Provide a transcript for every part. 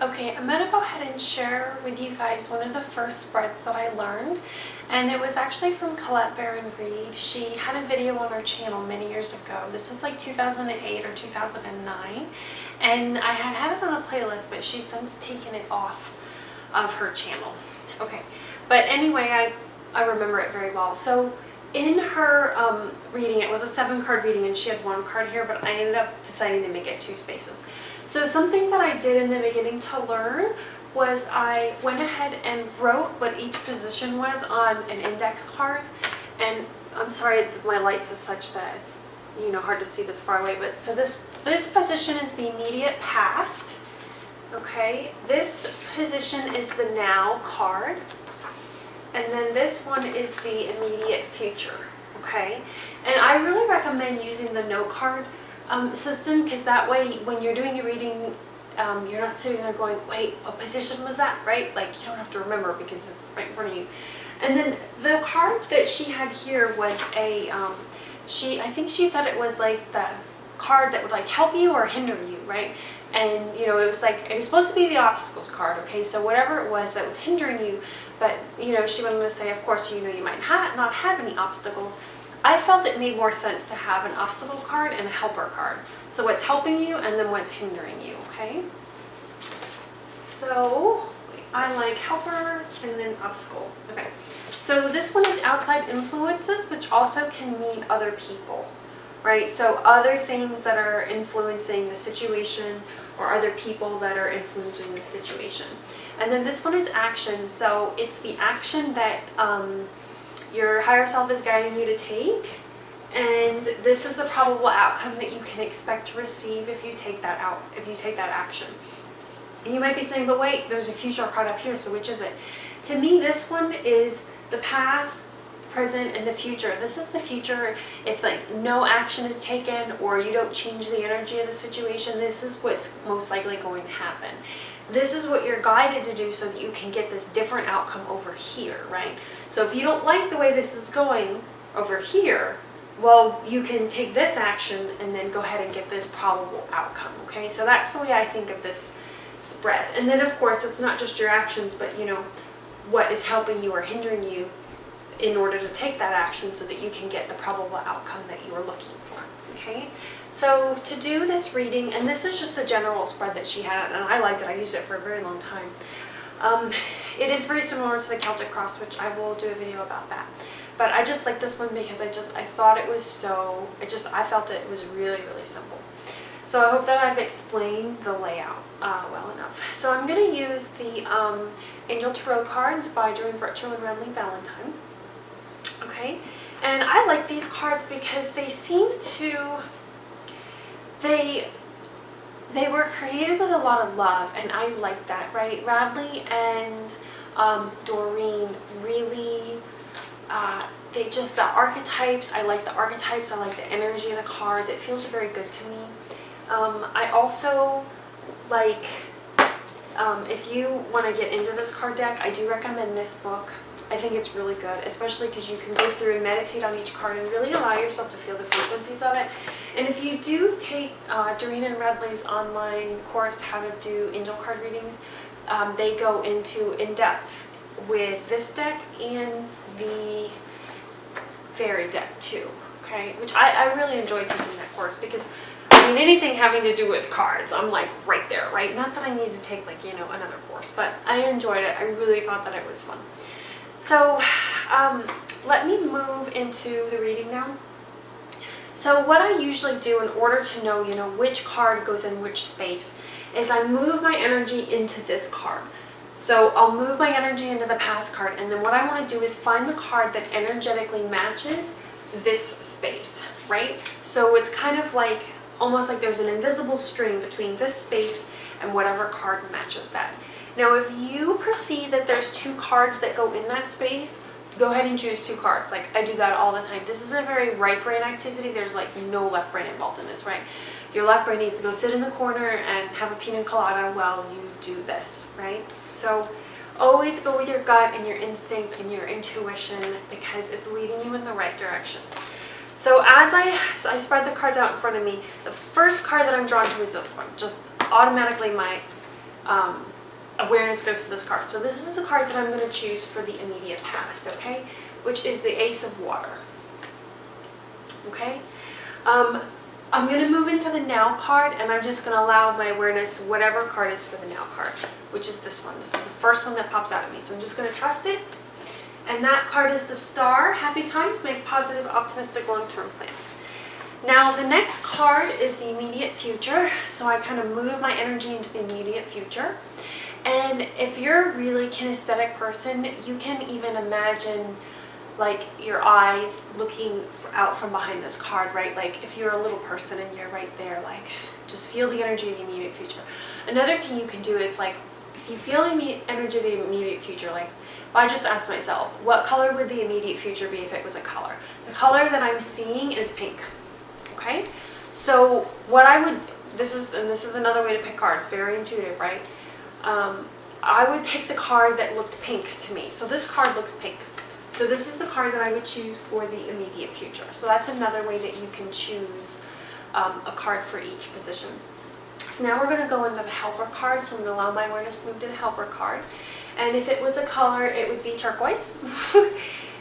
Okay, I'm going to go ahead and share with you guys one of the first spreads that I learned, and it was actually from Colette Baron Reed. She had a video on her channel many years ago. This was like 2008 or 2009, and I had it on a playlist, but she's since taken it off of her channel. Okay, but anyway, I remember it very well. So in her reading, it was a 7-card reading, and she had 1 card here, but I ended up deciding to make it 2 spaces. So something that I did in the beginning to learn was I went ahead and wrote what each position was on an index card. And I'm sorry, my lights is such that it's, hard to see this far away, but so this position is the immediate past. Okay, this position is the now card. And then this one is the immediate future. Okay, and I really recommend using the note card system, because that way when you're doing your reading, you're not sitting there going, wait, what position was that, right? Like, you don't have to remember because it's right in front of you. And then the card that she had here was a, I think she said it was like the card that would like help you or hinder you, right? And it was like, it was supposed to be the obstacles card, okay? So whatever it was that was hindering you, but she wanted to say, of course, you might not have any obstacles. I felt it made more sense to have an obstacle card and a helper card. So what's helping you and then what's hindering you, okay? So I like helper and then obstacle. Okay, so this one is outside influences, which also can mean other people, right? So other things that are influencing the situation or other people that are influencing the situation. And then this one is action. So it's the action that your higher self is guiding you to take, and this is the probable outcome that you can expect to receive if you take that action. And you might be saying, but wait, there's a future card up here, so which is it? To me, this one is the past, present, and the future. This is the future. If like no action is taken or you don't change the energy of the situation, this is what's most likely going to happen. This is what you're guided to do so that you can get this different outcome over here, right? So if you don't like the way this is going over here, well, you can take this action and then go ahead and get this probable outcome, okay? So that's the way I think of this spread. And then of course, it's not just your actions, but what is helping you or hindering you in order to take that action so that you can get the probable outcome that you are looking for, okay? So to do this reading, and this is just a general spread that she had, and I liked it. I used it for a very long time. It is very similar to the Celtic Cross, which I will do a video about that. But I just like this one because I thought it was so, I felt it was really, really simple. So I hope that I've explained the layout well enough. So I'm going to use the Angel Tarot cards by Joan Virtue and Redley Valentine. Okay, and I like these cards because they seem to, they were created with a lot of love, and I like that, right? Radley and Doreen really, they just, the archetypes, I like the archetypes, I like the energy of the cards. It feels very good to me. I also like, if you want to get into this card deck, I do recommend this book. I think it's really good, especially because you can go through and meditate on each card and really allow yourself to feel the frequencies of it. And if you do take Doreen and Redley's online course, How to Do Angel Card Readings, they go into in-depth with this deck and the fairy deck too, okay? Which I really enjoyed taking that course because, I mean, anything having to do with cards, I'm like right there, right? Not that I need to take like, another course, but I enjoyed it. I really thought that it was fun. So let me move into the reading now. So what I usually do in order to know, which card goes in which space is I move my energy into this card. So I'll move my energy into the past card, and then what I want to do is find the card that energetically matches this space, right? So it's kind of like, almost like there's an invisible string between this space and whatever card matches that. Now, if you perceive that there's 2 cards that go in that space, go ahead and choose 2 cards. Like, I do that all the time. This is a very right brain activity. There's like no left brain involved in this, right? Your left brain needs to go sit in the corner and have a pina colada while you do this, right? So always go with your gut and your instinct and your intuition because it's leading you in the right direction. So as I spread the cards out in front of me, the first card that I'm drawn to is this one. Just automatically my awareness goes to this card. So this is a card that I'm going to choose for the immediate past, okay? Which is the Ace of Water. Okay? I'm going to move into the now card, and I'm just going to allow my awareness to whatever card is for the now card, which is this one. This is the first one that pops out at me. So I'm just going to trust it. And that card is the Star. Happy times, make positive, optimistic, long-term plans. Now, the next card is the immediate future. So I kind of move my energy into the immediate future. And if you're a really kinesthetic person, you can even imagine like your eyes looking out from behind this card, right? Like if you're a little person and you're right there, like just feel the energy of the immediate future. Another thing you can do is like, if you feel the energy of the immediate future, like I just asked myself, what color would the immediate future be if it was a color? The color that I'm seeing is pink, okay? So what I would, this is another way to pick cards, very intuitive, right? I would pick the card that looked pink to me. So this card looks pink. So this is the card that I would choose for the immediate future. So that's another way that you can choose a card for each position. So now we're going to go into the helper card. So I'm going to allow my awareness to move to the helper card. And if it was a color, it would be turquoise.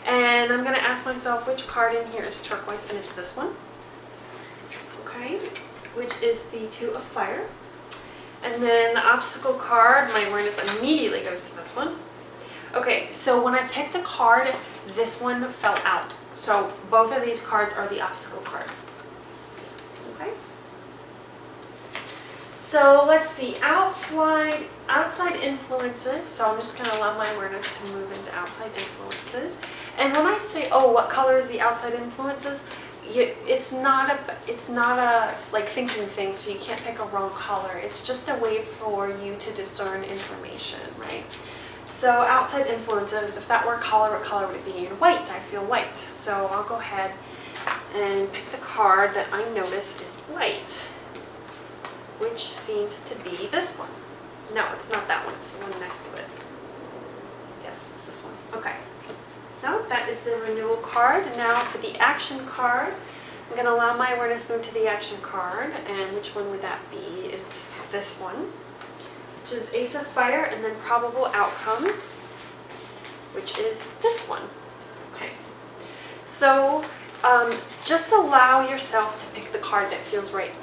And I'm going to ask myself which card in here is turquoise, and it's this one. Okay, which is the Two of Fire. And then the obstacle card, my awareness immediately goes to this one. Okay, so when I picked a card, this one fell out. So both of these cards are the obstacle card. Okay. So let's see, outside influences. So I'm just going to allow my awareness to move into outside influences. And when I say, oh, what color is the outside influences? It's not a like thinking thing, so you can't pick a wrong color. It's just a way for you to discern information, right? So outside influences, if that were color, what color would it be? White, I feel white. So I'll go ahead and pick the card that I notice is white, which seems to be this one. No, it's not that one, it's the one next to it. Yes, it's this one. Okay. So that is the renewal card. Now for the action card, I'm going to allow my awareness to move to the action card. And which one would that be? It's this one, which is Ace of Fire, and then probable outcome, which is this one. Okay. So just allow yourself to pick the card that feels right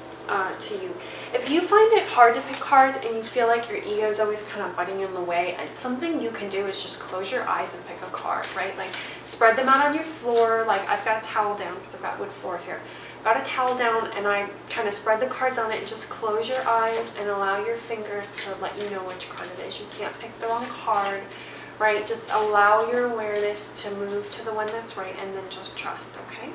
to you. If you find it hard to pick cards and you feel like your ego is always kind of butting in the way, something you can do is just close your eyes and pick a card, right? Like spread them out on your floor. Like I've got a towel down because I've got wood floors here. Got a towel down and I kind of spread the cards on it and just close your eyes and allow your fingers to let you know which card it is. You can't pick the wrong card, right? Just allow your awareness to move to the one that's right and then just trust, okay?